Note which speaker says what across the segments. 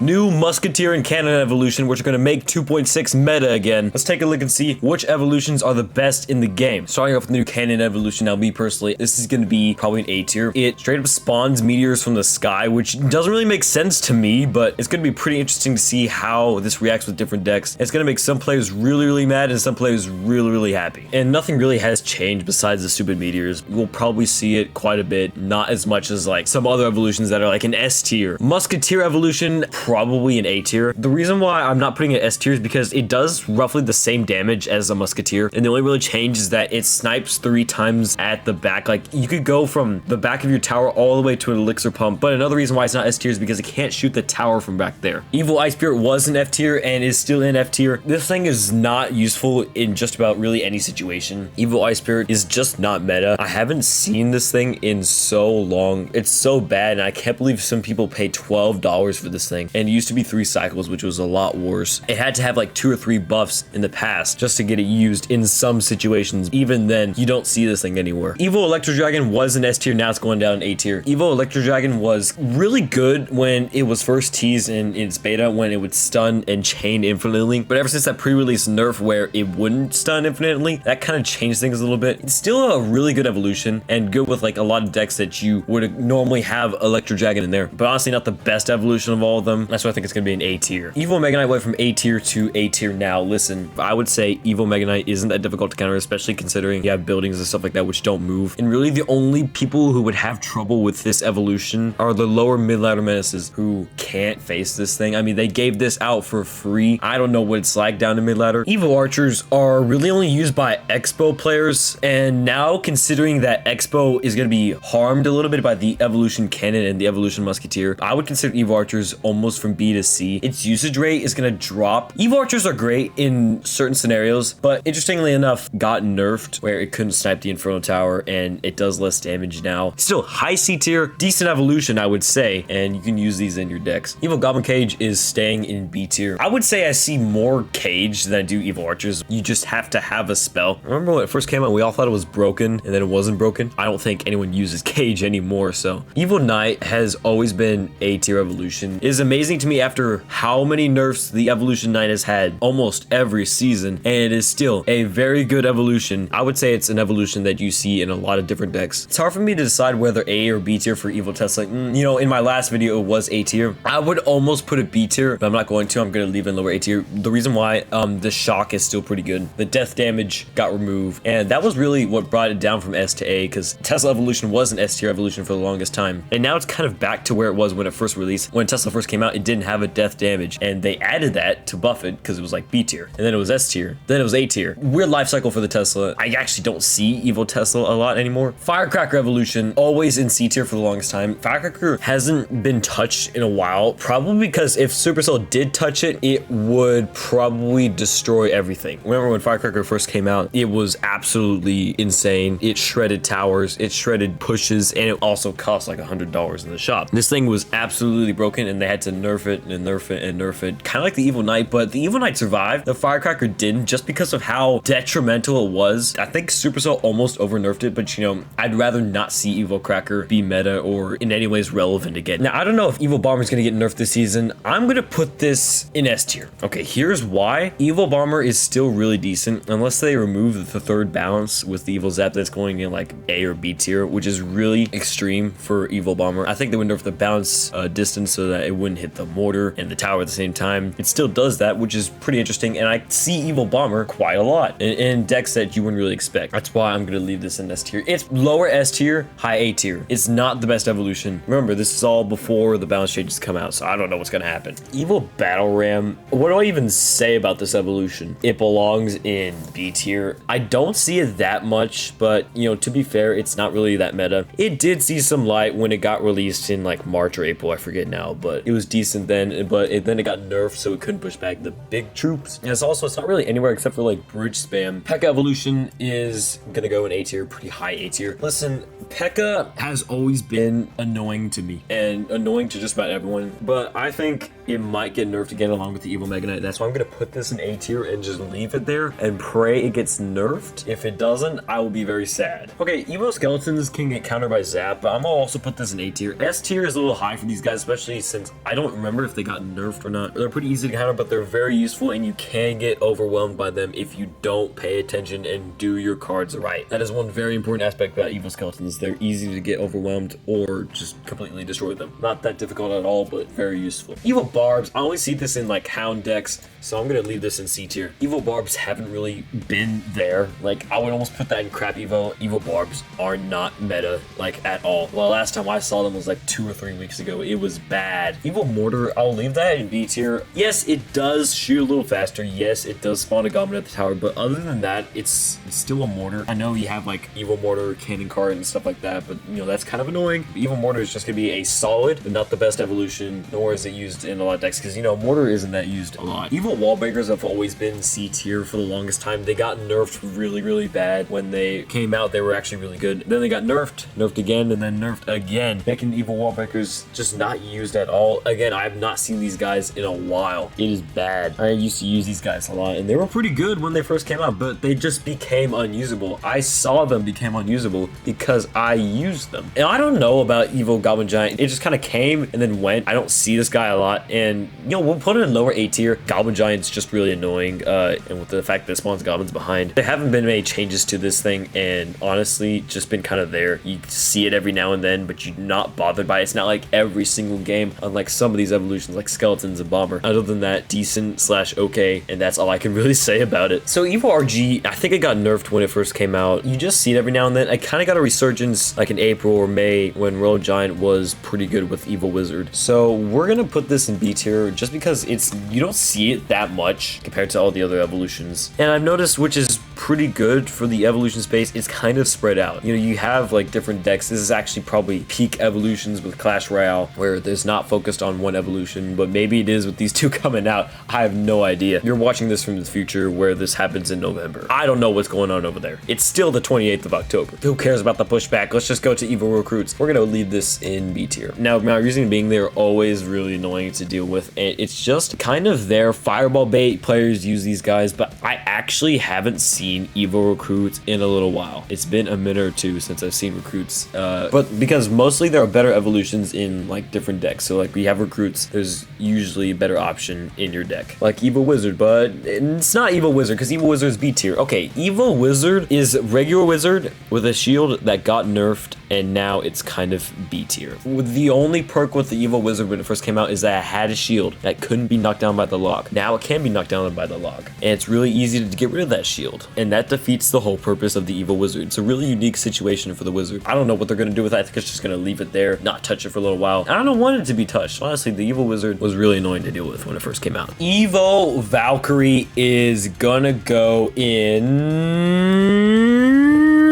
Speaker 1: new Musketeer and Cannon evolution, which are going to make 2.6 meta again. Let's take a look and see which evolutions are the best in the game. Starting off with the new Cannon evolution. Now, me personally, this is going to be probably an A tier. It straight up spawns meteors from the sky, which doesn't really make sense to me, but it's going to be pretty interesting to see how this reacts with different decks. It's going to make some players really, really mad and some players really, really happy. And nothing really has changed besides the stupid meteors. We'll probably see it quite a bit, not as much as like some other evolutions that are like an S tier. Musketeer evolution, probably an A tier. The reason why I'm not putting it S tier is because it does roughly the same damage as a Musketeer, and the only really change is that it snipes 3 times at the back. Like, you could go from the back of your tower all the way to an elixir pump, but another reason why it's not S tier is because it can't shoot the tower from back there. Evil Ice Spirit was an F tier and is still in F tier. This thing is not useful in just about really any situation. Evil Ice Spirit is just not meta. I haven't seen this thing in so long. It's so bad, and I can't believe some people pay $12 for this thing. And it used to be 3 cycles, which was a lot worse. It had to have like 2 or 3 buffs in the past just to get it used in some situations. Even then, you don't see this thing anywhere. Evil Electro Dragon was an S tier. Now it's going down A tier. Evil Electro Dragon was really good when it was first teased in its beta, when it would stun and chain infinitely. But ever since that pre-release nerf where it wouldn't stun infinitely, that kind of changed things a little bit. It's still a really good evolution and good with like a lot of decks that you would normally have Electro Dragon in there. But honestly, not the best evolution of all of them. That's why I think it's going to be an A tier. Evil Mega Knight went from A tier to A tier now. Listen, I would say Evil Mega Knight isn't that difficult to counter, especially considering you have buildings and stuff like that which don't move. And really the only people who would have trouble with this evolution are the lower mid-ladder menaces who can't face this thing. I mean, they gave this out for free. I don't know what it's like down to mid-ladder. Evil Archers are really only used by Expo players, and now considering that Expo is going to be harmed a little bit by the Evolution Cannon and the Evolution Musketeer, I would consider Evil Archers almost from B to C. Its usage rate is going to drop. Evil Archers are great in certain scenarios, but interestingly enough, got nerfed where it couldn't snipe the Inferno Tower, and it does less damage now. Still high C tier, decent evolution, I would say, and you can use these in your decks. Evil Goblin Cage is staying in B tier. I would say I see more Cage than I do Evil Archers. You just have to have a spell. Remember when it first came out, we all thought it was broken, and then it wasn't broken? I don't think anyone uses Cage anymore, so. Evil Knight has always been A tier evolution. It is amazing to me after how many nerfs the Evolution Knight has had almost every season, and it is still a very good evolution. I would say it's an evolution that you see in a lot of different decks. It's hard for me to decide whether A or B tier for Evil Tesla. You know, in my last video, it was A tier. I would almost put it B tier, but I'm not going to. I'm going to leave it in lower A tier. The reason why, the shock is still pretty good. The death damage got removed, and that was really what brought it down from S to A, because Tesla evolution was an S tier evolution for the longest time, and now it's kind of back to where it was when it first released. When Tesla first came out, it didn't have a death damage, and they added that to buff it because it was like B tier, and then it was S tier, then it was A tier. Weird life cycle for the Tesla. I actually don't see Evil Tesla a lot anymore. Firecracker evolution, always in C tier for the longest time. Firecracker hasn't been touched in a while, probably because if Supercell did touch it, it would probably destroy everything. Remember when Firecracker first came out, it was absolutely insane. It shredded towers, it shredded pushes, and it also cost like $100 in the shop. This thing was absolutely broken, and they had to nerf it and nerf it and nerf it. Kind of like the Evil Knight, but the Evil Knight survived. The Firecracker didn't, just because of how detrimental it was. I think Supercell almost over nerfed it, but you know, I'd rather not see Evil Cracker be meta or in any ways relevant again. Now, I don't know if Evil Bomber is going to get nerfed this season. I'm going to put this in S tier. Okay, here's why. Evil Bomber is still really decent, unless they remove the third balance with the Evil Zap that's going in like A or B tier, which is really extreme for Evil Bomber. I think they would nerf the bounce distance so that it wouldn't hit the mortar and the tower at the same time. It still does that, which is pretty interesting, and I see Evil Bomber quite a lot in decks that you wouldn't really expect. That's why I'm going to leave this in S tier. It's lower S tier, high A tier. It's not the best evolution. Remember, this is all before the balance changes come out, so I don't know what's going to happen. Evil Battle Ram, what do I even say about this evolution? It belongs in B tier. I don't see it that much, but you know, to be fair, it's not really that meta. It did see some light when it got released in like March or April, I forget now, but it was decent then, but then it got nerfed, so it couldn't push back the big troops. And it's not really anywhere except for like bridge spam. P.E.K.K.A evolution is gonna go in A tier, pretty high A tier. Listen, P.E.K.K.A has always been annoying to me and annoying to just about everyone, but I think it might get nerfed again along with the Evil Mega Knight. That's why I'm gonna put this in A tier and just leave it there and pray it gets nerfed. If it doesn't, I will be very sad. Okay, Evo Skeletons can get countered by Zap, but I'm gonna also put this in A tier. S tier is a little high for these guys, especially since I don't remember if they got nerfed or not. They're pretty easy to counter, but they're very useful, and you can get overwhelmed by them if you don't pay attention and do your cards right. That is one very important aspect about Evo Skeletons. They're easy to get overwhelmed or just completely destroy them. Not that difficult at all, but very useful. Evo Barbs, I only see this in like Hound decks, so I'm gonna leave this in C tier. Evo Barbs haven't really been there. Like, I would almost put that in crap Evo. Evo Barbs are not meta, like, at all. Well, last time I saw them was like 2 or 3 weeks ago. It was bad. Evo Mortar, I'll leave that in B tier. Yes, it does shoot a little faster. Yes, it does spawn a goblin at the tower, but other than that, it's still a mortar. I know you have like Evo Mortar, Cannon Cart, and stuff like that, but you know, that's kind of annoying. Evo Mortar is just gonna be a solid, but not the best evolution, nor is it used in a lot of decks, because you know, Mortar isn't that used a lot. Evo Wall Breakers have always been C tier for the longest time. They got nerfed really, really bad. When they came out, they were actually really good. Then they got nerfed again, and then nerfed again, making Evo Wall Breakers just not used at all. Again, I have not seen these guys in a while. It is bad. I used to use these guys a lot, and they were pretty good when they first came out, but they just became unusable. I saw them become unusable because I used them. And I don't know about Evo Goblin Giant. It just kind of came and then went. I don't see this guy a lot, and you know, we'll put it in lower A tier. Goblin Giant's just really annoying, and with the fact that it spawns goblins behind, there haven't been many changes to this thing, and honestly, just been kind of there. You see it every now and then, but you're not bothered by it. It's not like every single game, unlike some of these evolutions like Skeletons and Bomber. Other than that, decent / okay, and that's all I can really say about it. So Evo RG, I think it got nerfed when it first came out. You just see it every now and then. I kind of got a resurgence like in April or May when Royal Giant was pretty good with Evo Wizard. So we're gonna put this in B tier just because you don't see it that much compared to all the other evolutions. And I've noticed, which is pretty good for the evolution space, it's kind of spread out. You know, you have like different decks. This is actually probably peak evolutions with Clash Royale, where there's not focused on one evolution, but maybe it is with these two coming out. I have no idea. You're watching this from the future where this happens in November. I don't know what's going on over there. It's still the 28th of October. Who cares about the pushback? Let's just go to Evo Recruits. We're gonna leave this in B tier. Now, my reason being, they're always really annoying to deal with, and it's just kind of their fireball bait. Players use these guys, but I actually haven't seen Evo Recruits in a little while. It's been a minute or two since I've seen Recruits, but because mostly there are better evolutions in like different decks. So like we have Recruits, there's usually a better option in your deck, like Evo Wizard, but it's not Evo Wizard because Evo Wizard is B tier. Okay, Evo Wizard is regular wizard with a shield that got nerfed, and now it's kind of B tier. The only perk with the Evo Wizard when it first came out is that it had a shield that couldn't be knocked down by the log. Now it can be knocked down by the log, and it's really easy to get rid of that shield, and that defeats the whole purpose of the Evo Wizard. It's a really unique situation for the wizard. I don't know what they're gonna do with that. I think it's just gonna leave it there, not touch it for a little while. I don't want it to be touched. Honestly, the Evo Wizard was really annoying to deal with when it first came out. Evo Valkyrie is gonna go in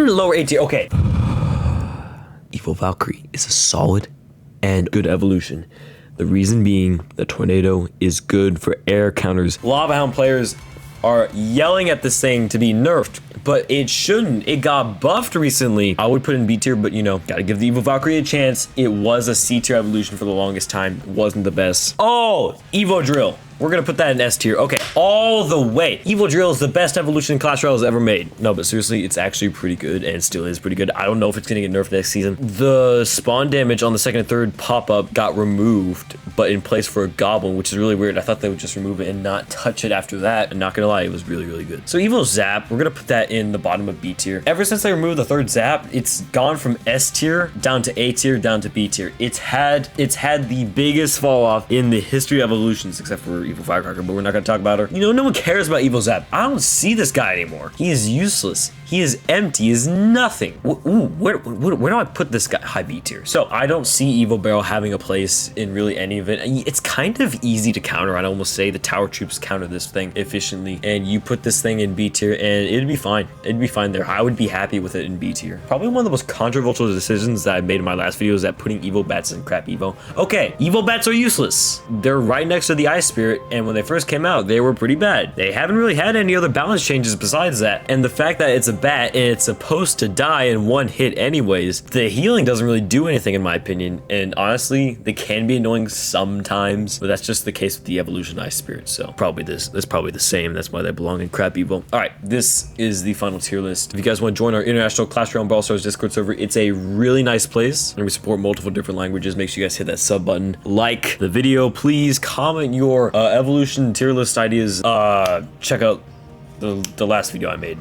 Speaker 1: lower A tier. Okay. Evo Valkyrie is a solid and good evolution. The reason being, the Tornado is good for air counters. Lava Hound players are yelling at this thing to be nerfed, but it shouldn't. It got buffed recently. I would put it in B tier, but you know, gotta give the Evo Valkyrie a chance. It was a C tier evolution for the longest time. It wasn't the best. Oh, Evo Drill. We're gonna put that in S tier. Okay, all the way. Evo Drill is the best evolution Clash Royale has ever made. No, but seriously, it's actually pretty good, and it still is pretty good. I don't know if it's gonna get nerfed next season. The spawn damage on the second and third pop-up got removed, but in place for a goblin, which is really weird. I thought they would just remove it and not touch it after that. And not gonna lie, it was really, really good. So Evo Zap, we're gonna put that in the bottom of B tier. Ever since they removed the third Zap, it's gone from S tier down to A tier down to B tier. It's had the biggest fall off in the history of evolutions, except for Evo Firecracker, but we're not gonna talk about her. You know, no one cares about Evo Zap. I don't see this guy anymore. He is useless. He is empty. He is nothing. Ooh, where do I put this guy? High B tier. So I don't see Evo Barrel having a place in really any of it. It's kind of easy to counter. I'd almost say the tower troops counter this thing efficiently, and you put this thing in B tier and it'd be fine. It'd be fine there. I would be happy with it in B tier. Probably one of the most controversial decisions that I made in my last video is that putting Evo Bats in crap Evo. Okay, Evo Bats are useless. They're right next to the Ice Spirit. and when they first came out, they were pretty bad. They haven't really had any other balance changes besides that, and the fact that it's a bat and it's supposed to die in one hit anyways, the healing doesn't really do anything in my opinion, and honestly, they can be annoying sometimes, but that's just the case with the evolutionized spirits, so that's probably the same. That's why they belong in crap evil. All right, this is the final tier list. If you guys want to join our international Clash Royale Brawl Stars Discord server, it's a really nice place, and we support multiple different languages. Make sure you guys hit that sub button, like the video, please comment your evolution tier list ideas. Check out the last video I made.